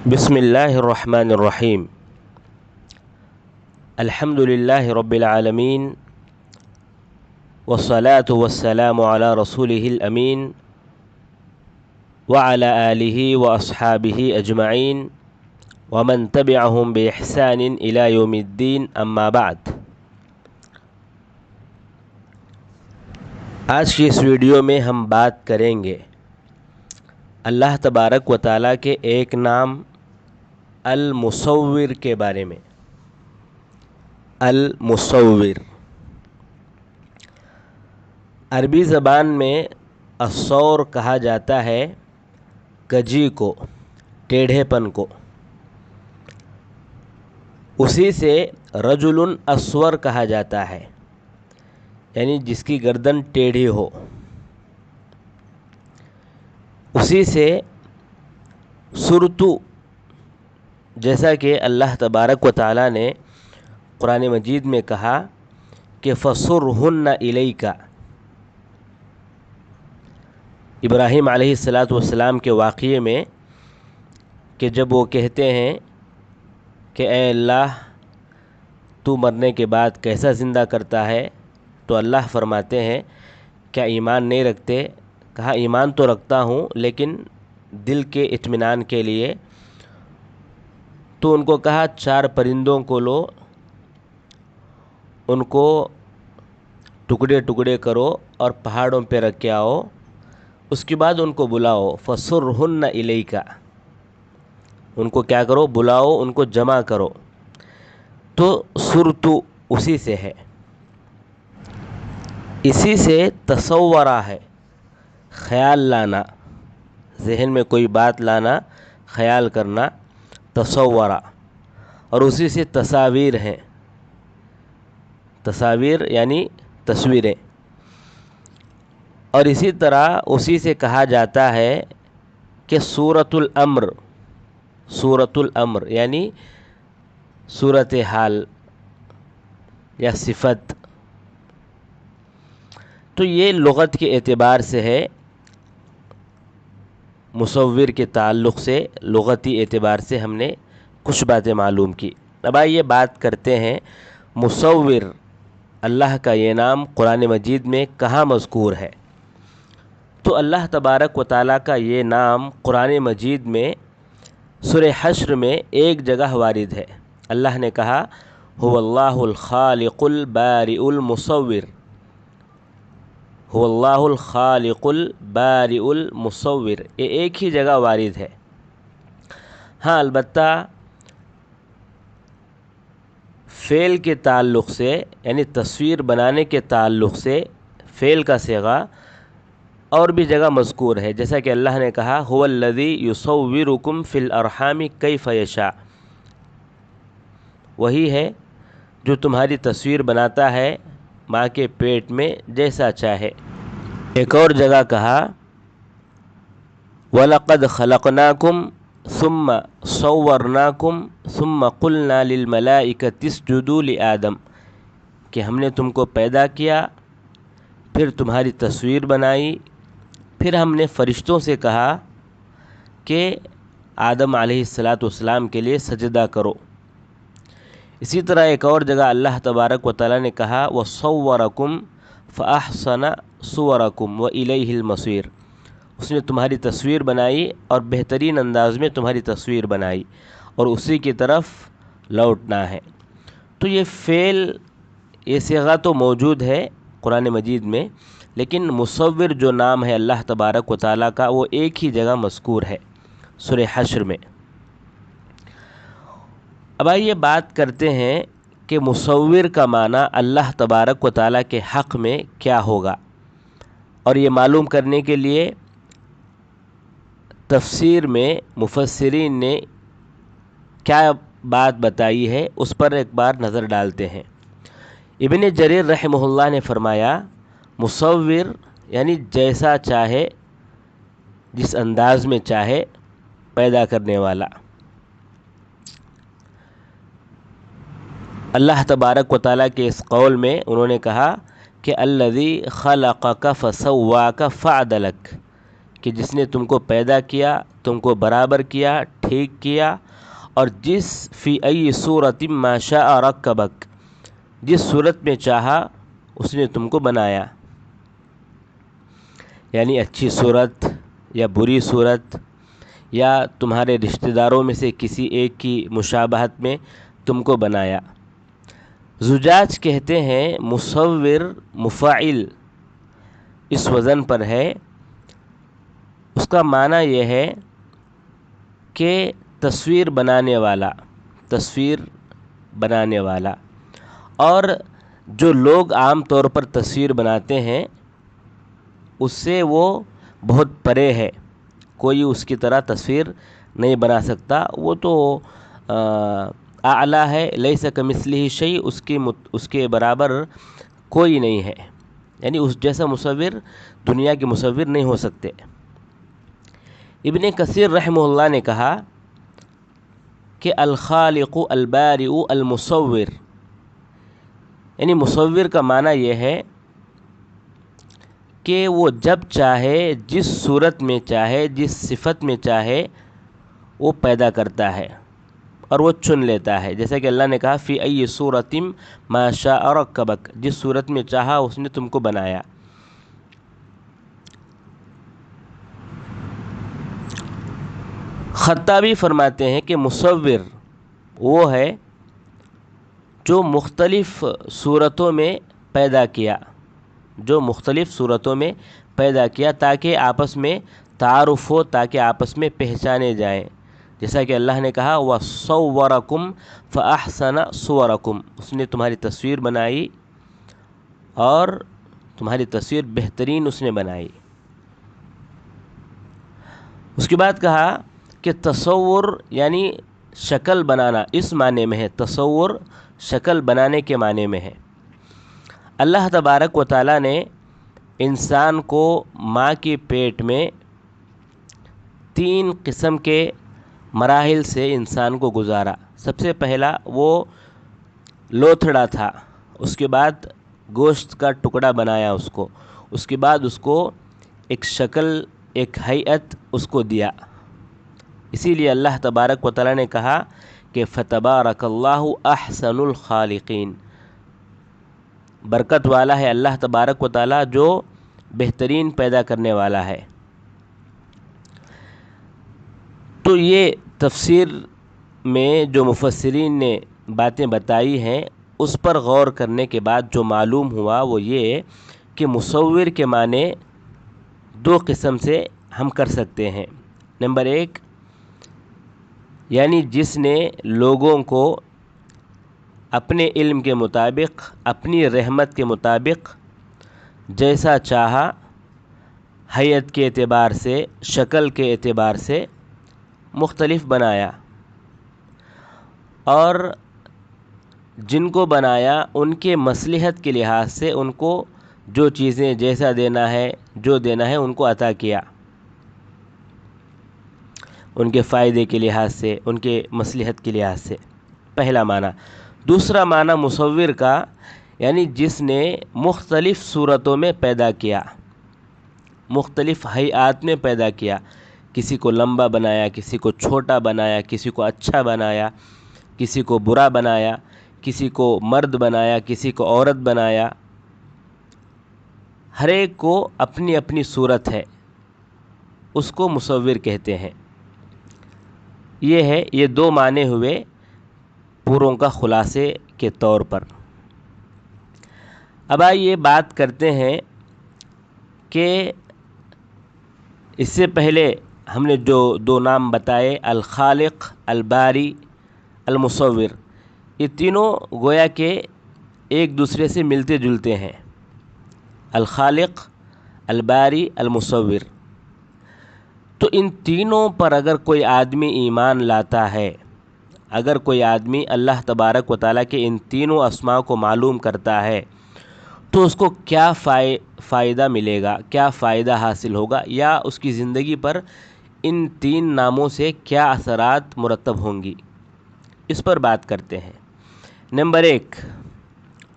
بسم اللہ الرحمن الرحیم الحمد للہ رب العالمین والصلاة والسلام علی رسولہ الامین وعلی آلہ واصحابہ اجمعین ومن تبعہم بإحسان الی یوم الدین اما بعد۔ آج کی اس ویڈیو میں ہم بات کریں گے اللہ تبارک و تعالیٰ کے ایک نام المصور کے بارے میں۔ المصور عربی زبان میں الصور کہا جاتا ہے کجی کو، ٹیڑھے پن کو۔ اسی سے رجل اسور کہا جاتا ہے، یعنی جس کی گردن ٹیڑھی ہو۔ اسی سے سرتو، جیسا کہ اللہ تبارک و تعالیٰ نے قرآن مجید میں کہا کہ فَصُرْهُنَّ إِلَيْكَ، ابراہیم علیہ السلام کے واقعے میں کہ جب وہ کہتے ہیں کہ اے اللہ تو مرنے کے بعد کیسا زندہ کرتا ہے، تو اللہ فرماتے ہیں کیا ایمان نہیں رکھتے؟ کہا ایمان تو رکھتا ہوں، لیکن دل کے اطمینان کے لیے۔ تو ان کو کہا 4 پرندوں کو لو، ان کو ٹکڑے ٹکڑے کرو اور پہاڑوں پہ رکھ کے آؤ، اس کے بعد ان کو بلاؤ۔ فَصُرْهُنَّ إِلَيْكَ، ان کو کیا کرو؟ بلاؤ، ان کو جمع کرو۔ تو سرتو اسی سے ہے، اسی سے تصورہ ہے، خیال لانا، ذہن میں کوئی بات لانا، خیال کرنا، تصورہ۔ اور اسی سے تصاویر ہیں، تصاویر یعنی تصویریں۔ اور اسی طرح اسی سے کہا جاتا ہے کہ صورت الامر، صورت الامر یعنی صورت حال یا صفت۔ تو یہ لغت کے اعتبار سے ہے، مصور کے تعلق سے لغتی اعتبار سے ہم نے کچھ باتیں معلوم کی۔ اب آئیے بات کرتے ہیں مصور، اللہ کا یہ نام قرآن مجید میں کہاں مذکور ہے؟ تو اللہ تبارک و تعالیٰ کا یہ نام قرآن مجید میں سورہ حشر میں ایک جگہ وارد ہے۔ اللہ نے کہا هو اللہ الخالق البارئ المصور، هو اللہ الخالق البارئ المصور، یہ ایک ہی جگہ وارد ہے۔ ہاں البتہ فعل کے تعلق سے، یعنی تصویر بنانے کے تعلق سے فعل کا صیغہ اور بھی جگہ مذکور ہے، جیسا کہ اللہ نے کہا هو الذی یصورکم فی الارحام کیف یشاء، وہی ہے جو تمہاری تصویر بناتا ہے ماں کے پیٹ میں جیسا چاہے۔ ایک اور جگہ کہا وَلَقَدْ خَلَقْنَاكُمْ ثُمَّ صَوَّرْنَاكُمْ ثُمَّ قُلْنَا لِلْمَلَائِكَةِ اسْجُدُوا لِآدَمَ، کہ ہم نے تم کو پیدا کیا، پھر تمہاری تصویر بنائی، پھر ہم نے فرشتوں سے کہا کہ آدم علیہ السلام کے لیے سجدہ کرو۔ اسی طرح ایک اور جگہ اللہ تبارک و تعالیٰ نے کہا وَصَوَّرَكُمْ فَأَحْسَنَ صُوَرَكُمْ وَإِلَيْهِ الْمَصِيرُ، اس نے تمہاری تصویر بنائی اور بہترین انداز میں تمہاری تصویر بنائی اور اسی کی طرف لوٹنا ہے۔ تو یہ فعل، یہ صیغہ تو موجود ہے قرآن مجید میں، لیکن مصور جو نام ہے اللہ تبارک و تعالیٰ کا، وہ ایک ہی جگہ مذکور ہے، سورہ حشر میں۔ اب آئیے بات کرتے ہیں کہ مصور کا معنی اللہ تبارک و تعالیٰ کے حق میں کیا ہوگا، اور یہ معلوم کرنے کے لیے تفسیر میں مفسرین نے کیا بات بتائی ہے اس پر ایک بار نظر ڈالتے ہیں۔ ابن جریر رحمہ اللہ نے فرمایا مصور یعنی جیسا چاہے، جس انداز میں چاہے پیدا کرنے والا۔ اللہ تبارک و تعالیٰ کے اس قول میں انہوں نے کہا کہ الذی خلقک فسواک فعدلک، کہ جس نے تم کو پیدا کیا، تم کو برابر کیا، ٹھیک کیا، اور جس فی ای صورت ما شاء رکبک، جس صورت میں چاہا اس نے تم کو بنایا، یعنی اچھی صورت یا بری صورت، یا تمہارے رشتہ داروں میں سے کسی ایک کی مشابہت میں تم کو بنایا۔ زجاج کہتے ہیں مصور مفاعل اس وزن پر ہے، اس کا معنی یہ ہے کہ تصویر بنانے والا، تصویر بنانے والا۔ اور جو لوگ عام طور پر تصویر بناتے ہیں اس سے وہ بہت پرے ہے، کوئی اس کی طرح تصویر نہیں بنا سکتا، وہ تو اعلیٰ ہے، لیس کمثلہ شیء، اس کے برابر کوئی نہیں ہے، یعنی اس جیسا مصور دنیا کے مصور نہیں ہو سکتے۔ ابن کثیر رحمہ اللہ نے کہا کہ الخالق البارئ المصور، یعنی مصور کا معنی یہ ہے کہ وہ جب چاہے، جس صورت میں چاہے، جس صفت میں چاہے وہ پیدا کرتا ہے اور وہ چن لیتا ہے، جیسا کہ اللہ نے کہا فی ای صورت ما شاء رکبک، جس صورت میں چاہا اس نے تم کو بنایا۔ خطابی فرماتے ہیں کہ مصور وہ ہے جو مختلف صورتوں میں پیدا کیا، جو مختلف صورتوں میں پیدا کیا تاکہ آپس میں تعارف ہو، تاکہ آپس میں پہچانے جائیں، جیسا کہ اللہ نے کہا وَصَوَّرَكُمْ فَأَحْسَنَ صُوَرَكُمْ، اس نے تمہاری تصویر بنائی اور تمہاری تصویر بہترین اس نے بنائی۔ اس کے بعد کہا کہ تصور یعنی شکل بنانا، اس معنی میں ہے، تصور شکل بنانے کے معنی میں ہے۔ اللہ تبارک و تعالیٰ نے انسان کو ماں کے پیٹ میں 3 قسم کے مراحل سے انسان کو گزارا۔ سب سے پہلا وہ لوتھڑا تھا، اس کے بعد گوشت کا ٹکڑا بنایا اس کو، اس کے بعد اس کو ایک شکل، ایک ہیئت اس کو دیا۔ اسی لیے اللہ تبارک و تعالیٰ نے کہا کہ فتبارک اللہ احسن الخالقین، برکت والا ہے اللہ تبارک و تعالیٰ جو بہترین پیدا کرنے والا ہے۔ تو یہ تفسیر میں جو مفسرین نے باتیں بتائی ہیں اس پر غور کرنے کے بعد جو معلوم ہوا وہ یہ کہ مصور کے معنی 2 قسم سے ہم کر سکتے ہیں۔ نمبر 1، یعنی جس نے لوگوں کو اپنے علم کے مطابق، اپنی رحمت کے مطابق جیسا چاہا، ہیئت کے اعتبار سے، شکل کے اعتبار سے مختلف بنایا، اور جن کو بنایا ان کے مصلحت کے لحاظ سے ان کو جو چیزیں جیسا دینا ہے، جو دینا ہے ان کو عطا کیا، ان کے فائدے کے لحاظ سے، ان کے مصلحت کے لحاظ سے، پہلا معنی۔ دوسرا معنی مصور کا یعنی جس نے مختلف صورتوں میں پیدا کیا، مختلف ہیئات میں پیدا کیا، کسی کو لمبا بنایا، کسی کو چھوٹا بنایا، کسی کو اچھا بنایا، کسی کو برا بنایا، کسی کو مرد بنایا، کسی کو عورت بنایا، ہر ایک کو اپنی اپنی صورت ہے، اس کو مصور کہتے ہیں۔ یہ 2 معنی ہوئے پوروں کا خلاصے کے طور پر۔ اب آئیے بات کرتے ہیں کہ اس سے پہلے ہم نے جو 2 نام بتائے، الخالق، الباری، المصور، یہ تینوں گویا کہ ایک دوسرے سے ملتے جلتے ہیں، الخالق، الباری، المصور۔ تو ان تینوں پر اگر کوئی آدمی ایمان لاتا ہے، اگر کوئی آدمی اللہ تبارک و تعالیٰ کے ان تینوں اسماء کو معلوم کرتا ہے تو اس کو کیا فائدہ ملے گا، کیا فائدہ حاصل ہوگا، یا اس کی زندگی پر ان 3 ناموں سے کیا اثرات مرتب ہوں گی، اس پر بات کرتے ہیں۔ نمبر 1،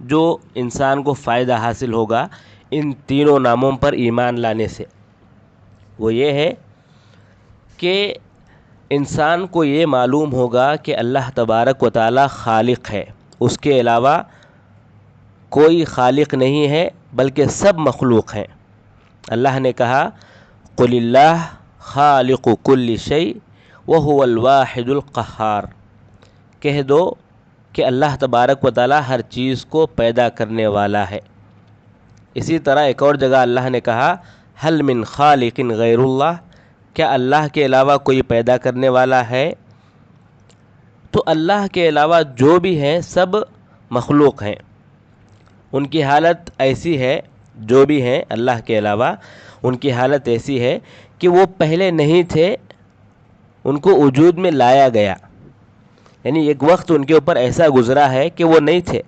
جو انسان کو فائدہ حاصل ہوگا ان تینوں ناموں پر ایمان لانے سے، وہ یہ ہے کہ انسان کو یہ معلوم ہوگا کہ اللہ تبارک و تعالی خالق ہے، اس کے علاوہ کوئی خالق نہیں ہے بلکہ سب مخلوق ہیں۔ اللہ نے کہا قل اللہ خالق کل شیء وہو الواحد القہار، کہہ دو کہ اللہ تبارک و تعالی ہر چیز کو پیدا کرنے والا ہے۔ اسی طرح ایک اور جگہ اللہ نے کہا حل من خالق غیر اللہ، کیا اللہ کے علاوہ کوئی پیدا کرنے والا ہے؟ تو اللہ کے علاوہ جو بھی ہیں سب مخلوق ہیں، ان کی حالت ایسی ہے، جو بھی ہیں اللہ کے علاوہ ان کی حالت ایسی ہے کہ وہ پہلے نہیں تھے، ان کو وجود میں لایا گیا، یعنی ایک وقت ان کے اوپر ایسا گزرا ہے کہ وہ نہیں تھے۔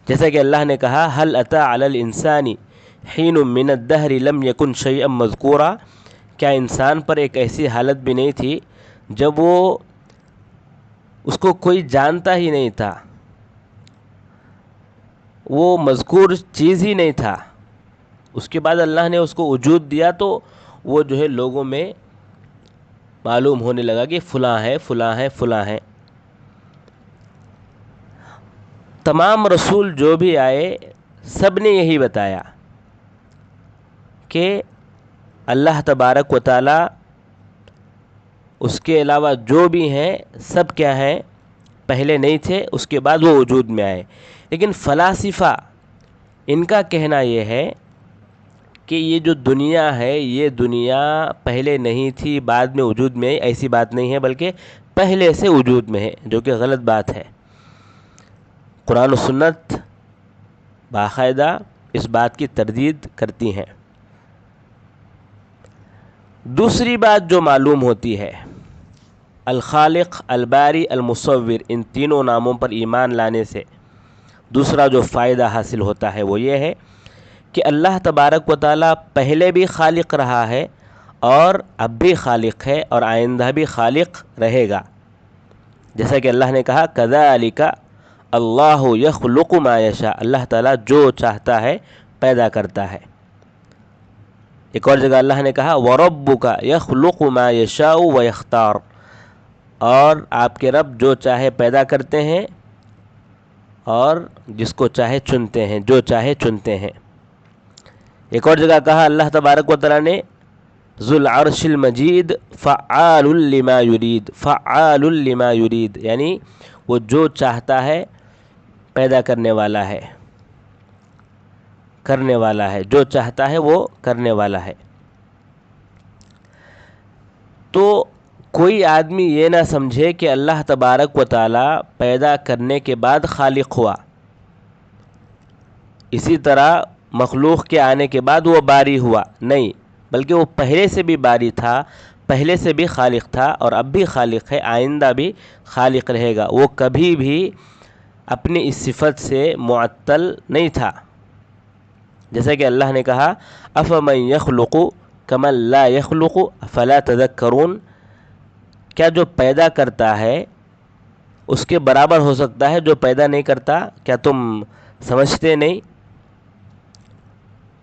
جیسا کہ اللہ نے کہا هل اتى على الانسان حين من الدهر لم يكن شيئا مذكورا، کیا انسان پر ایک ایسی حالت بھی نہیں تھی جب وہ اس کو کوئی جانتا ہی نہیں تھا، وہ مذکور چیز ہی نہیں تھا، اس کے بعد اللہ نے اس کو وجود دیا تو وہ جو ہے لوگوں میں معلوم ہونے لگا کہ فلاں ہے فلاں ہے فلاں ہے۔ تمام رسول جو بھی آئے سب نے یہی بتایا کہ اللہ تبارک و تعالی اس کے علاوہ جو بھی ہیں سب کیا ہیں، پہلے نہیں تھے، اس کے بعد وہ وجود میں آئے۔ لیکن فلاسفہ ان کا کہنا یہ ہے کہ یہ جو دنیا ہے یہ دنیا پہلے نہیں تھی بعد میں وجود میں آئی، ایسی بات نہیں ہے، بلکہ پہلے سے وجود میں ہے، جو کہ غلط بات ہے۔ قرآن و سنت باقاعدہ اس بات کی تردید کرتی ہیں۔ دوسری بات جو معلوم ہوتی ہے، الخالق، الباری، المصور، ان تینوں ناموں پر ایمان لانے سے دوسرا جو فائدہ حاصل ہوتا ہے وہ یہ ہے کہ اللہ تبارک و تعالیٰ پہلے بھی خالق رہا ہے اور اب بھی خالق ہے اور آئندہ بھی خالق رہے گا۔ جیسا کہ اللہ نے کہا کذالک اللہ یخلق ما یشاء، اللہ تعالیٰ جو چاہتا ہے پیدا کرتا ہے۔ ایک اور جگہ اللہ نے کہا وَرَبُّكَ يَخْلُقُ مَا يَشَاءُ وَيَخْتَارُ، اور آپ کے رب جو چاہے پیدا کرتے ہیں اور جس کو چاہے چنتے ہیں، جو چاہے چنتے ہیں۔ ایک اور جگہ کہا اللہ تبارک و تعالیٰ نے ذو العرش المجید فعال لما یرید، فعال لما یرید، یعنی وہ جو چاہتا ہے پیدا کرنے والا ہے، کرنے والا ہے، جو چاہتا ہے وہ کرنے والا ہے۔ تو کوئی آدمی یہ نہ سمجھے کہ اللہ تبارک و تعالیٰ پیدا کرنے کے بعد خالق ہوا، اسی طرح مخلوق کے آنے کے بعد وہ باری ہوا، نہیں، بلکہ وہ پہلے سے بھی باری تھا، پہلے سے بھی خالق تھا اور اب بھی خالق ہے، آئندہ بھی خالق رہے گا۔ وہ کبھی بھی اپنی اس صفت سے معطل نہیں تھا۔ جیسا کہ اللہ نے کہا افمن یخلق کمن لا یخلق افلا تذکرون، کیا جو پیدا کرتا ہے اس کے برابر ہو سکتا ہے جو پیدا نہیں کرتا، کیا تم سمجھتے نہیں؟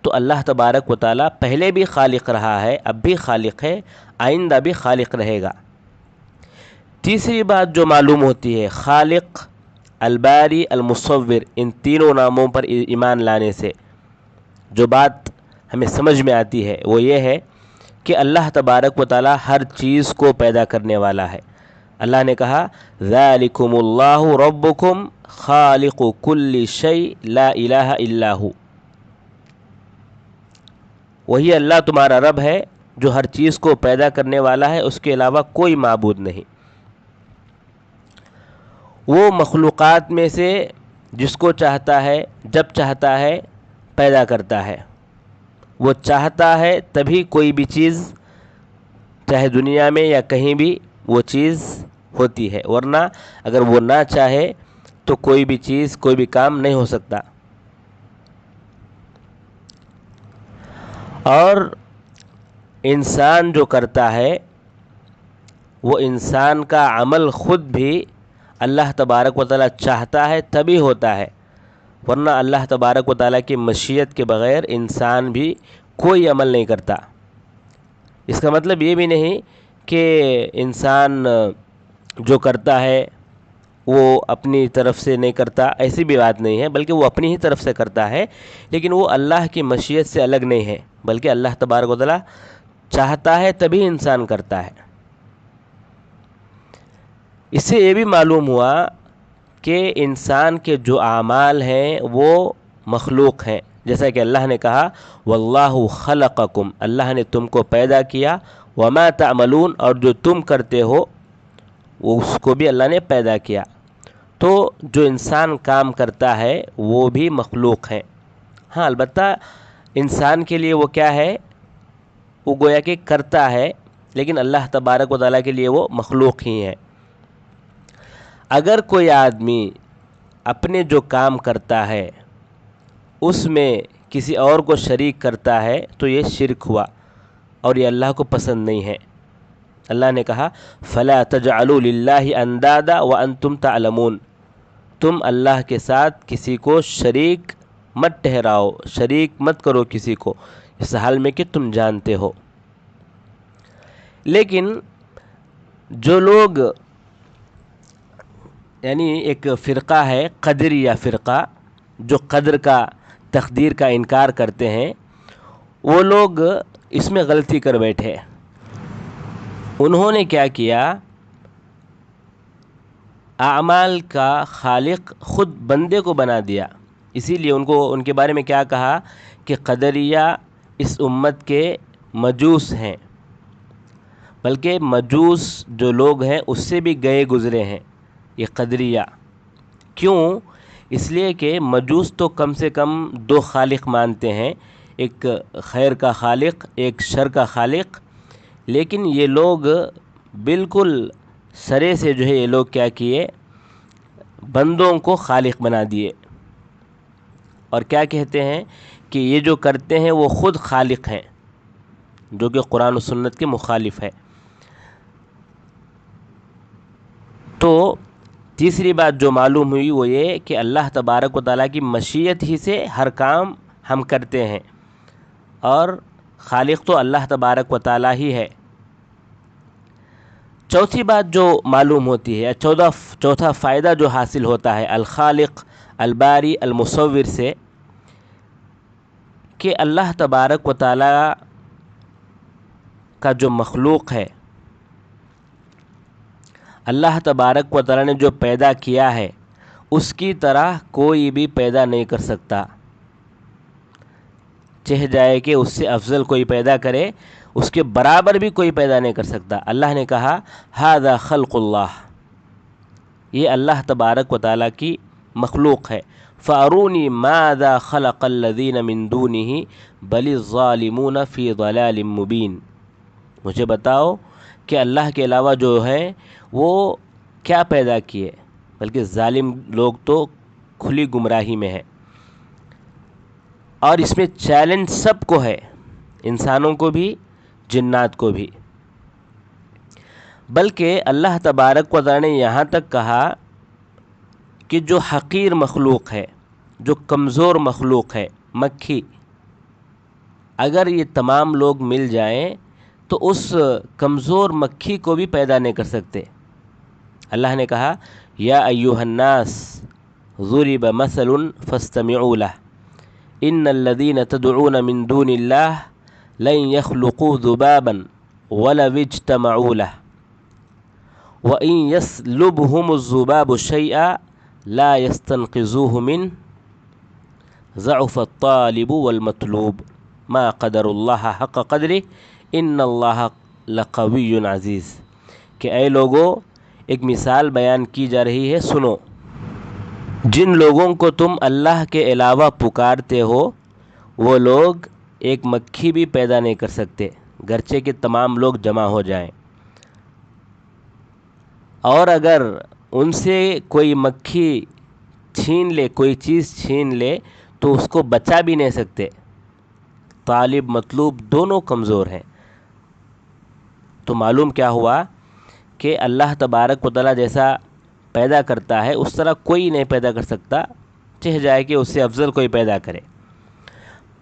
تو اللہ تبارک و تعالیٰ پہلے بھی خالق رہا ہے، اب بھی خالق ہے، آئندہ بھی خالق رہے گا۔ تیسری بات جو معلوم ہوتی ہے خالق، الباری، المصور، ان تینوں ناموں پر ایمان لانے سے جو بات ہمیں سمجھ میں آتی ہے وہ یہ ہے کہ اللہ تبارک و تعالیٰ ہر چیز کو پیدا کرنے والا ہے۔ اللہ نے کہا ذالکم اللہ ربکم خالق کل شیء لا الہ الا ہو، وہی اللہ تمہارا رب ہے جو ہر چیز کو پیدا کرنے والا ہے، اس کے علاوہ کوئی معبود نہیں۔ وہ مخلوقات میں سے جس کو چاہتا ہے جب چاہتا ہے پیدا کرتا ہے، وہ چاہتا ہے تبھی کوئی بھی چیز چاہے دنیا میں یا کہیں بھی وہ چیز ہوتی ہے، ورنہ اگر وہ نہ چاہے تو کوئی بھی چیز کوئی بھی کام نہیں ہو سکتا۔ اور انسان جو کرتا ہے وہ انسان کا عمل خود بھی اللہ تبارک و تعالیٰ چاہتا ہے تبھی ہوتا ہے، ورنہ اللہ تبارک و تعالیٰ کی مشیت کے بغیر انسان بھی کوئی عمل نہیں کرتا۔ اس کا مطلب یہ بھی نہیں کہ انسان جو کرتا ہے وہ اپنی طرف سے نہیں کرتا، ایسی بھی بات نہیں ہے، بلکہ وہ اپنی ہی طرف سے کرتا ہے، لیکن وہ اللہ کی مشیت سے الگ نہیں ہے، بلکہ اللہ تبارک و تعالیٰ چاہتا ہے تبھی انسان کرتا ہے۔ اس سے یہ بھی معلوم ہوا کہ انسان کے جو اعمال ہیں وہ مخلوق ہیں، جیسا کہ اللہ نے کہا واللہ خلقکم، اللہ نے تم کو پیدا کیا، وما تعملون، اور جو تم کرتے ہو وہ اس کو بھی اللہ نے پیدا کیا۔ تو جو انسان کام کرتا ہے وہ بھی مخلوق ہے، ہاں البتہ انسان کے لیے وہ کیا ہے، وہ گویا کہ کرتا ہے، لیکن اللہ تبارک و تعالیٰ کے لیے وہ مخلوق ہی ہے۔ اگر کوئی آدمی اپنے جو کام کرتا ہے اس میں کسی اور کو شریک کرتا ہے تو یہ شرک ہوا، اور یہ اللہ کو پسند نہیں ہے۔ اللہ نے کہا فَلَا تَجْعَلُوا لِلَّهِ أَنْدَادًا وَأَنْتُمْ تَعْلَمُونَ، تم اللہ کے ساتھ کسی کو شریک مت ٹھہراؤ، شریک مت کرو کسی کو، اس حال میں کہ تم جانتے ہو۔ لیکن جو لوگ، یعنی ایک فرقہ ہے قدریہ فرقہ، جو قدر کا، تقدیر کا انکار کرتے ہیں، وہ لوگ اس میں غلطی کر بیٹھے۔ انہوں نے کیا کیا، اعمال کا خالق خود بندے کو بنا دیا، اسی لیے ان کے بارے میں کیا کہا کہ قدریہ اس امت کے مجوس ہیں، بلکہ مجوس جو لوگ ہیں اس سے بھی گئے گزرے ہیں یہ قدریہ۔ کیوں؟ اس لیے کہ مجوس تو کم سے کم دو خالق مانتے ہیں، ایک خیر کا خالق، ایک شر کا خالق، لیکن یہ لوگ بالکل سرے سے جو ہے یہ لوگ کیا کیے، بندوں کو خالق بنا دیے، اور کیا کہتے ہیں کہ یہ جو کرتے ہیں وہ خود خالق ہیں، جو کہ قرآن و سنت کے مخالف ہے۔ تو تیسری بات جو معلوم ہوئی وہ یہ کہ اللہ تبارک و تعالیٰ کی مشیت ہی سے ہر کام ہم کرتے ہیں، اور خالق تو اللہ تبارک و تعالیٰ ہی ہے۔ چوتھی بات جو معلوم ہوتی ہے، چوتھا فائدہ جو حاصل ہوتا ہے الخالق الباری المصور سے، کہ اللہ تبارک و تعالیٰ کا جو مخلوق ہے، اللہ تبارک و تعالیٰ نے جو پیدا کیا ہے اس کی طرح کوئی بھی پیدا نہیں کر سکتا، چاہے جائے کہ اس سے افضل کوئی پیدا کرے، اس کے برابر بھی کوئی پیدا نہیں کر سکتا۔ اللہ نے کہا ھذا خلق اللہ، یہ اللہ تبارک و تعالیٰ کی مخلوق ہے۔ فَأَرُونِي مَاذَا خَلَقَ الَّذِينَ مِن دُونِهِ بَلِ الظَّالِمُونَ فِي ضَلَالٍ مُبِينٍ، مجھے بتاؤ کہ اللہ کے علاوہ جو ہے وہ کیا پیدا کیے، بلکہ ظالم لوگ تو کھلی گمراہی میں ہے۔ اور اس میں چیلنج سب کو ہے، انسانوں کو بھی، جنات کو بھی، بلکہ اللہ تبارک و تعالیٰ نے یہاں تک کہا کہ جو حقیر مخلوق ہے، جو کمزور مخلوق ہے، مکھی، اگر یہ تمام لوگ مل جائیں تو اس کمزور مکھی کو بھی پیدا نہیں کر سکتے۔ اللہ نے کہا یا ایھا الناس ضرب مثل فاستمعوا له ان الذين تدعون من دون الله لن يخلقوا ذبابا ولو اجتمعوا له وان يسلبهم الذباب شيئا لا يستنقذوه منه ضعف الطالب والمطلوب ما قدر الله حق قدره ان الله لقوی عزیز، کہ اے لوگوں ایک مثال بیان کی جا رہی ہے، سنو۔ جن لوگوں کو تم اللہ کے علاوہ پکارتے ہو وہ لوگ ایک مکھی بھی پیدا نہیں کر سکتے، گرچہ کہ تمام لوگ جمع ہو جائیں، اور اگر ان سے کوئی مکھی چھین لے، کوئی چیز چھین لے تو اس کو بچا بھی نہیں سکتے۔ طالب مطلوب دونوں کمزور ہیں۔ تو معلوم کیا ہوا کہ اللہ تبارک و تعالیٰ جیسا پیدا کرتا ہے اس طرح کوئی نہیں پیدا کر سکتا، چاہے جائے کہ اس سے افضل کوئی پیدا کرے۔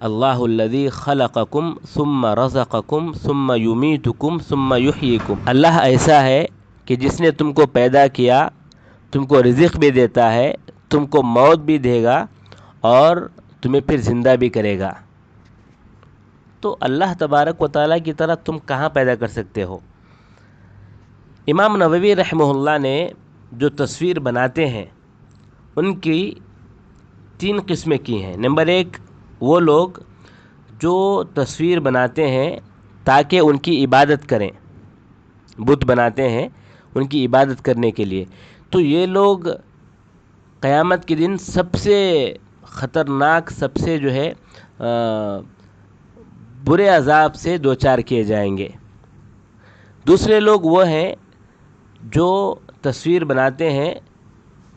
اللہ الذی خلقکم ثم رزقکم ثم یمیتکم ثم یحییکم، اللہ ایسا ہے کہ جس نے تم کو پیدا کیا، تم کو رزق بھی دیتا ہے، تم کو موت بھی دے گا اور تمہیں پھر زندہ بھی کرے گا۔ تو اللہ تبارک و تعالیٰ کی طرح تم کہاں پیدا کر سکتے ہو؟ امام نووی رحمہ اللہ نے جو تصویر بناتے ہیں ان کی 3 قسمیں کی ہیں۔ نمبر 1، وہ لوگ جو تصویر بناتے ہیں تاکہ ان کی عبادت کریں، بت بناتے ہیں ان کی عبادت کرنے کے لیے، تو یہ لوگ قیامت کے دن سب سے خطرناک، سب سے جو ہے برے عذاب سے دوچار کیے جائیں گے۔ دوسرے لوگ وہ ہیں جو تصویر بناتے ہیں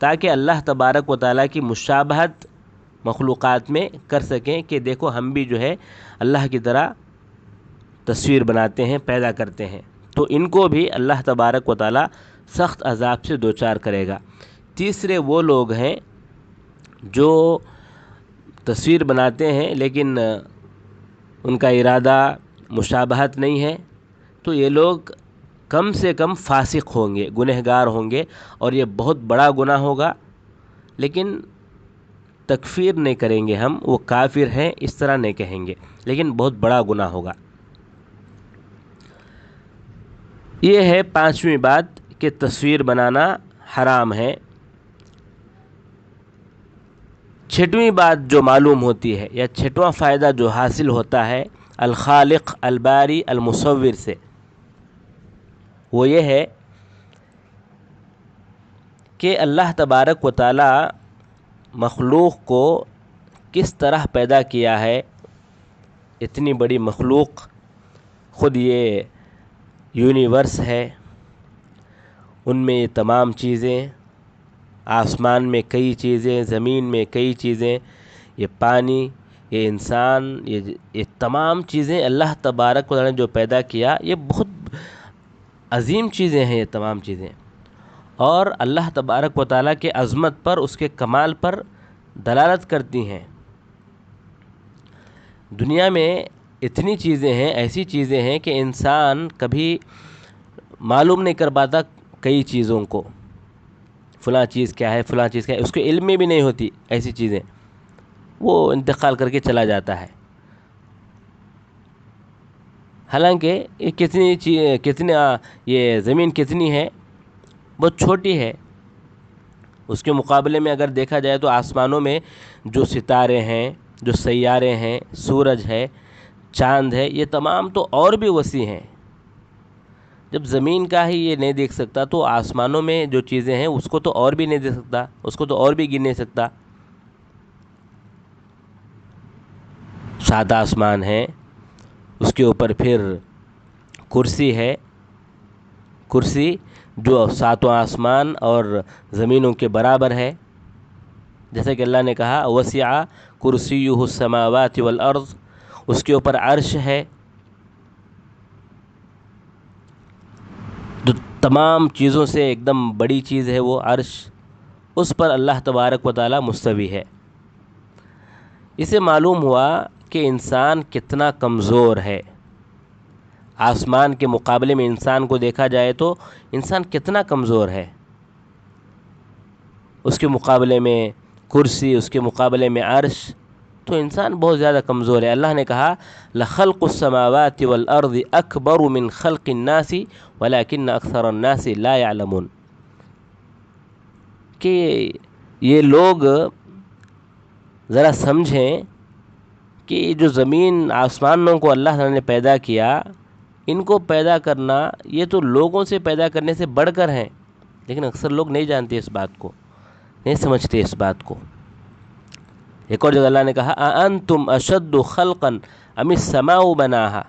تاکہ اللہ تبارک و تعالیٰ کی مشابہت مخلوقات میں کر سکیں کہ دیکھو ہم بھی جو ہے اللہ کی طرح تصویر بناتے ہیں، پیدا کرتے ہیں، تو ان کو بھی اللہ تبارک و تعالیٰ سخت عذاب سے دوچار کرے گا۔ تیسرے وہ لوگ ہیں جو تصویر بناتے ہیں لیکن ان کا ارادہ مشابہت نہیں ہے، تو یہ لوگ کم سے کم فاسق ہوں گے، گنہگار ہوں گے، اور یہ بہت بڑا گناہ ہوگا، لیکن تکفیر نہیں کریں گے ہم، وہ کافر ہیں اس طرح نہیں کہیں گے، لیکن بہت بڑا گناہ ہوگا۔ یہ ہے 5ویں بات کہ تصویر بنانا حرام ہے۔ 6ویں بات جو معلوم ہوتی ہے یا 6واں فائدہ جو حاصل ہوتا ہے الخالق الباری المصور سے، وہ یہ ہے کہ اللہ تبارک و تعالی مخلوق کو کس طرح پیدا کیا ہے۔ اتنی بڑی مخلوق، خود یہ یونیورس ہے، ان میں یہ تمام چیزیں، آسمان میں کئی چیزیں، زمین میں کئی چیزیں، یہ پانی، یہ انسان، یہ تمام چیزیں اللہ تبارک و تعالی نے جو پیدا کیا، یہ بہت عظیم چیزیں ہیں یہ تمام چیزیں، اور اللہ تبارک و تعالیٰ کے عظمت پر، اس کے کمال پر دلالت کرتی ہیں۔ دنیا میں اتنی چیزیں ہیں، ایسی چیزیں ہیں کہ انسان کبھی معلوم نہیں کر پاتا کئی چیزوں کو، فلاں چیز کیا ہے، فلاں چیز کیا ہے، اس کے علم میں بھی نہیں ہوتی ایسی چیزیں، وہ انتقال کر کے چلا جاتا ہے۔ حالانکہ یہ یہ زمین کتنی ہے، بہت چھوٹی ہے، اس کے مقابلے میں اگر دیکھا جائے تو آسمانوں میں جو ستارے ہیں، جو سیارے ہیں، سورج ہے، چاند ہے، یہ تمام تو اور بھی وسیع ہیں۔ جب زمین کا ہی یہ نہیں دیکھ سکتا تو آسمانوں میں جو چیزیں ہیں اس کو تو اور بھی نہیں دیکھ سکتا، اس کو تو اور بھی گن نہیں سکتا۔ 7 آسمان ہیں، اس کے اوپر پھر کرسی ہے، کرسی جو 7 آسمان اور زمینوں کے برابر ہے، جیسا کہ اللہ نے کہا وسع کرسیہ السماوات والارض، اس کے اوپر عرش ہے، جو تمام چیزوں سے ایک دم بڑی چیز ہے وہ عرش، اس پر اللہ تبارک و تعالی مستوی ہے۔ اسے معلوم ہوا کہ انسان کتنا کمزور ہے، آسمان کے مقابلے میں انسان کو دیکھا جائے تو انسان کتنا کمزور ہے، اس کے مقابلے میں کرسی، اس کے مقابلے میں عرش، تو انسان بہت زیادہ کمزور ہے۔ اللہ نے کہا لخلق السماوات والارض اکبر من خلق الناس ولکن اکثر الناس لا يعلمون، کہ یہ لوگ ذرا سمجھیں کہ جو زمین آسمانوں کو اللہ تعالی نے پیدا کیا، ان کو پیدا کرنا یہ تو لوگوں سے پیدا کرنے سے بڑھ کر ہیں، لیکن اکثر لوگ نہیں جانتے اس بات کو، نہیں سمجھتے اس بات کو۔ ایک اور جگہ اللہ نے کہا اَأَنْتُمْ أَشَدُّ خَلْقًا أَمِ السَّمَاءُ بَنَاهَا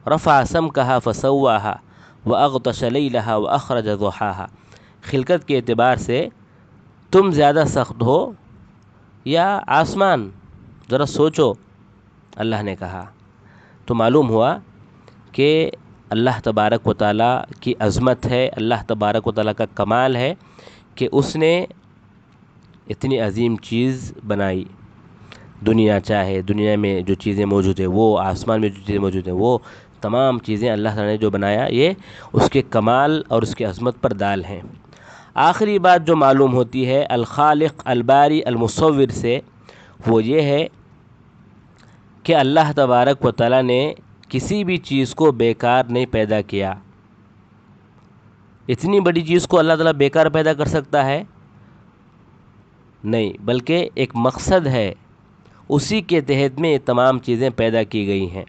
رَفَعَ سَمْكَهَا فَسَوَّاهَا وَأَغْطَشَ لَيْلَهَا وَأَخْرَجَ ضُحَاهَا، خلقت کے اعتبار سے تم زیادہ سخت ہو یا آسمان، ذرا سوچو، اللہ نے کہا۔ تو معلوم ہوا کہ اللہ تبارک و تعالیٰ کی عظمت ہے، اللہ تبارک و تعالیٰ کا کمال ہے کہ اس نے اتنی عظیم چیز بنائی۔ دنیا چاہے دنیا میں جو چیزیں موجود ہیں وہ، آسمان میں جو چیزیں موجود ہیں وہ، تمام چیزیں اللہ تعالیٰ نے جو بنایا یہ اس کے کمال اور اس کی عظمت پر دال ہیں۔ آخری بات جو معلوم ہوتی ہے الخالق الباری المصور سے، وہ یہ ہے کہ اللہ تبارک و تعالیٰ نے کسی بھی چیز کو بیکار نہیں پیدا کیا۔ اتنی بڑی چیز کو اللہ تعالیٰ بیکار پیدا کر سکتا ہے؟ نہیں، بلکہ ایک مقصد ہے، اسی کے تحت میں یہ تمام چیزیں پیدا کی گئی ہیں۔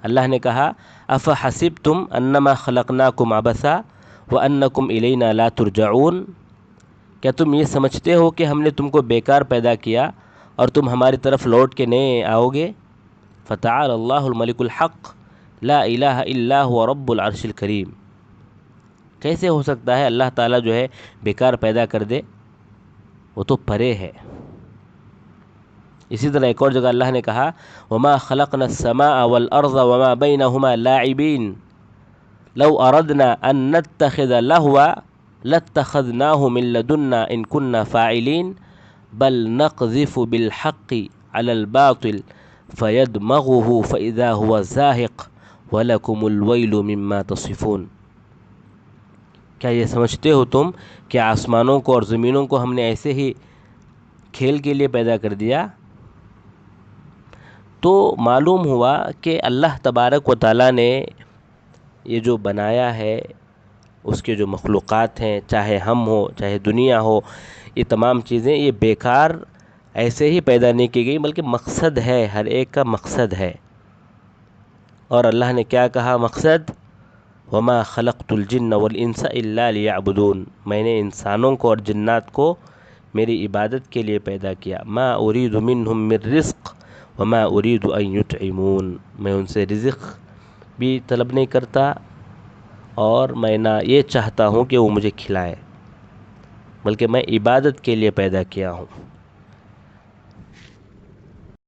اللہ نے کہا افحسبتم انما خلقناکم عبثا وانکم الینا لا ترجعون، کیا تم یہ سمجھتے ہو کہ ہم نے تم کو بیکار پیدا کیا اور تم ہماری طرف لوٹ کے نہیں آؤ گے؟ فتعالی اللہ الملک الحق لا الہ الا هو رب العرش الکریم۔ کیسے ہو سکتا ہے اللہ تعالیٰ جو ہے بیکار پیدا کر دے؟ وہ تو پرے ہے۔ اسی طرح ایک اور جگہ اللہ نے کہا وما خلقنا السماء والارض وما بینہما لاعبین لو اردنا ان نتخذ لہوا لاتخذناہ من لدنا ان كنا فاعلین بل نقذف بالحق على الباطل فیدمغه فاذا هو زاہق ولکم الویل مما تصفون۔ کیا یہ سمجھتے ہو تم کہ آسمانوں کو اور زمینوں کو ہم نے ایسے ہی کھیل کے لیے پیدا کر دیا؟ تو معلوم ہوا کہ اللہ تبارک و تعالیٰ نے یہ جو بنایا ہے، اس کے جو مخلوقات ہیں، چاہے ہم ہو چاہے دنیا ہو، یہ تمام چیزیں یہ بیکار ایسے ہی پیدا نہیں کی گئی، بلکہ مقصد ہے، ہر ایک کا مقصد ہے۔ اور اللہ نے کیا کہا مقصد؟ وما خلقت الجن والانس الا لیعبدون، میں نے انسانوں کو اور جنات کو میری عبادت کے لیے پیدا کیا۔ ما ارید منہم من رزق وما ارید ان یطعمون، میں ان سے رزق بھی طلب نہیں کرتا اور میں نہ یہ چاہتا ہوں کہ وہ مجھے کھلائے، بلکہ میں عبادت کے لیے پیدا کیا ہوں۔